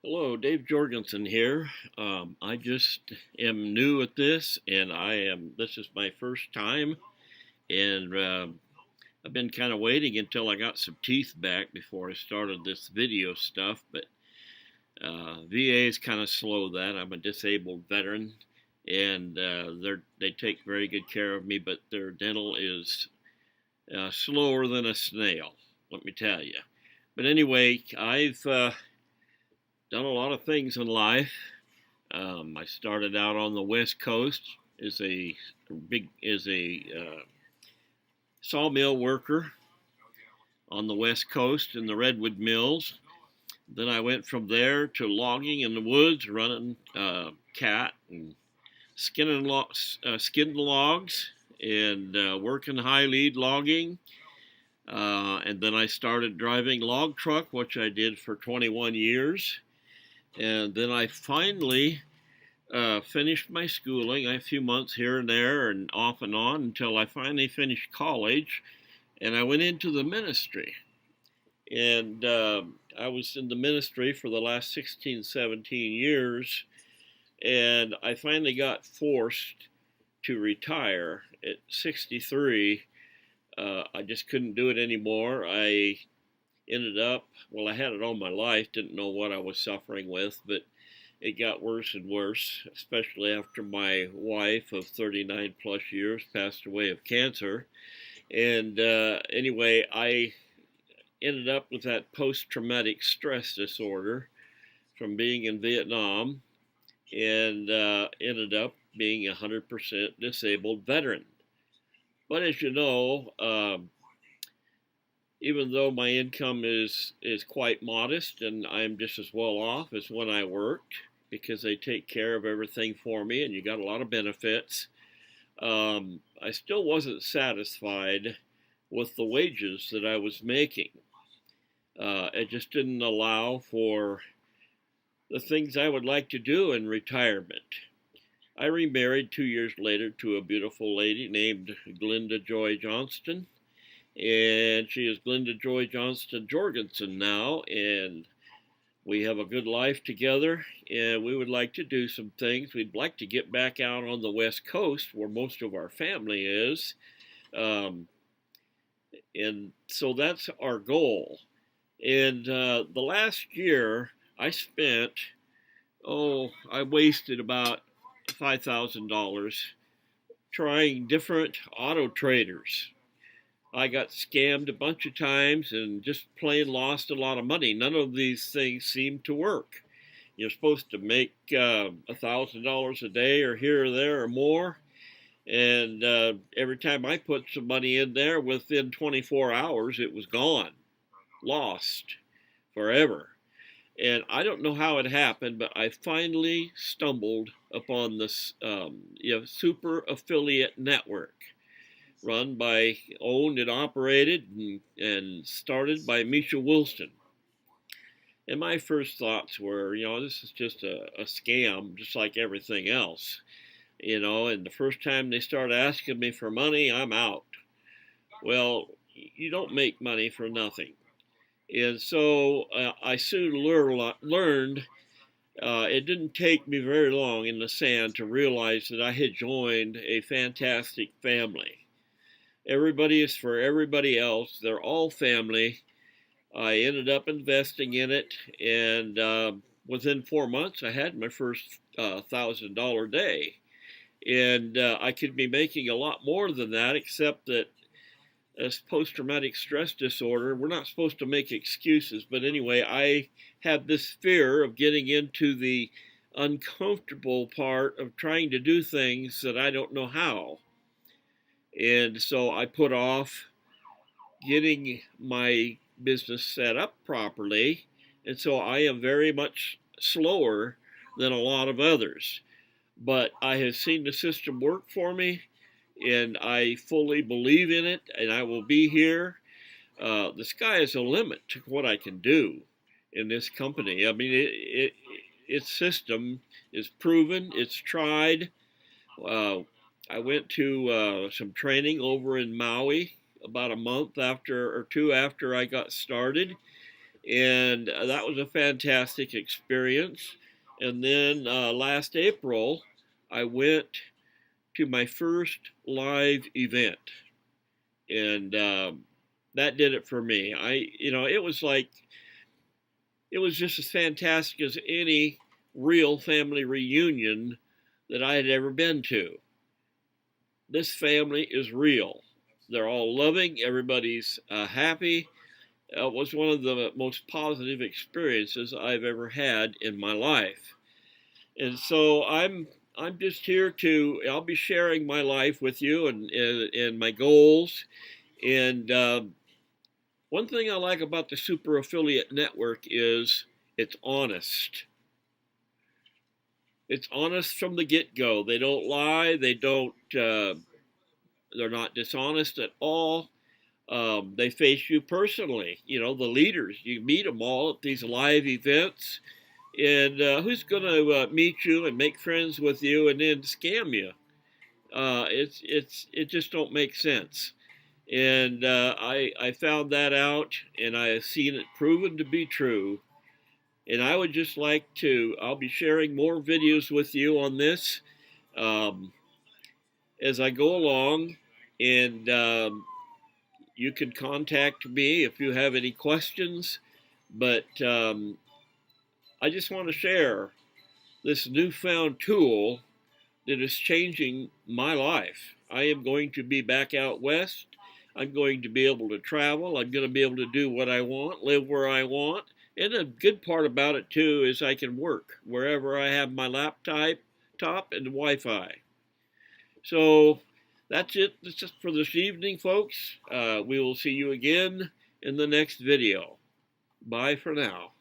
Hello, Dave Jorgensen here. I just am new at this, and this is my first time, and I've been kind of waiting until I got some teeth back before I started this video stuff, but VA is kind of slow that. I'm a disabled veteran, and they take very good care of me, but their dental is slower than a snail, let me tell you. But anyway, I've done a lot of things in life. I started out on the West Coast as a sawmill worker on the West Coast in the redwood mills. Then I went from there to logging in the woods, running cat and skinning logs and working high lead logging. And then I started driving log truck, which I did for 21 years. And then I finally finished my schooling, a few months here and there and off and on until I finally finished college and I went into the ministry. And I was in the ministry for the last 16, 17 years, and I finally got forced to retire at 63. I just couldn't do it anymore. I ended up, well, I had it all my life, didn't know what I was suffering with, but it got worse and worse, especially after my wife of 39 plus years passed away of cancer. And anyway, I ended up with that post-traumatic stress disorder from being in Vietnam and ended up being a 100% disabled veteran. But as you know, even though my income is quite modest and I'm just as well off as when I worked because they take care of everything for me and you got a lot of benefits, I still wasn't satisfied with the wages that I was making. It just didn't allow for the things I would like to do in retirement. I remarried 2 years later to a beautiful lady named Glenda Joy Johnston, and she is Glenda Joy Johnston Jorgensen now, and we have a good life together, and we would like to do some things. We'd like to get back out on the West Coast where most of our family is, and so that's our goal. And the last year I wasted about $5,000 trying different auto traders. I got scammed a bunch of times and just plain lost a lot of money. None of these things seemed to work. You're supposed to make $1,000 a day or here or there or more. And every time I put some money in there, within 24 hours, it was gone, lost forever. And I don't know how it happened, but I finally stumbled upon this super affiliate network run by, owned and operated and started by Misha Wilson. And my first thoughts were, this is just a scam, just like everything else. And the first time they started asking me for money, I'm out. Well, you don't make money for nothing. And so I soon learned it didn't take me very long in the sand to realize that I had joined a fantastic family. Everybody is for everybody else. They're all family. I ended up investing in it, and within 4 months, I had my first $1,000 day. And I could be making a lot more than that, except that as post-traumatic stress disorder, we're not supposed to make excuses. But anyway, I had this fear of getting into the uncomfortable part of trying to do things that I don't know how. And so I put off getting my business set up properly. And so I am very much slower than a lot of others. But I have seen the system work for me, and I fully believe in it, and I will be here. The sky is the limit to what I can do in this company. I mean, its system is proven, it's tried. I went to some training over in Maui about a month after or two after I got started. And that was a fantastic experience. And then last April, I went to my first live event, and that did it for me. It was just as fantastic as any real family reunion that I had ever been to. This family is real. They're all loving. Everybody's happy. It was one of the most positive experiences I've ever had in my life. And so I'm just here I'll be sharing my life with you and my goals. And one thing I like about the Super Affiliate Network is it's honest. It's honest from the get-go. They don't lie. They're not dishonest at all. They face you personally. You know, the leaders, you meet them all at these live events. And who's going to meet you and make friends with you and then scam you? It just don't make sense. And I found that out, and I have seen it proven to be true. And I would just like I'll be sharing more videos with you on this um, as I go along. And you can contact me if you have any questions. But I just want to share this newfound tool that is changing my life. I am going to be back out west. I'm going to be able to travel. I'm going to be able to do what I want, live where I want. And a good part about it, too, is I can work wherever I have my laptop and Wi-Fi. So that's it. That's just for this evening, folks. We will see you again in the next video. Bye for now.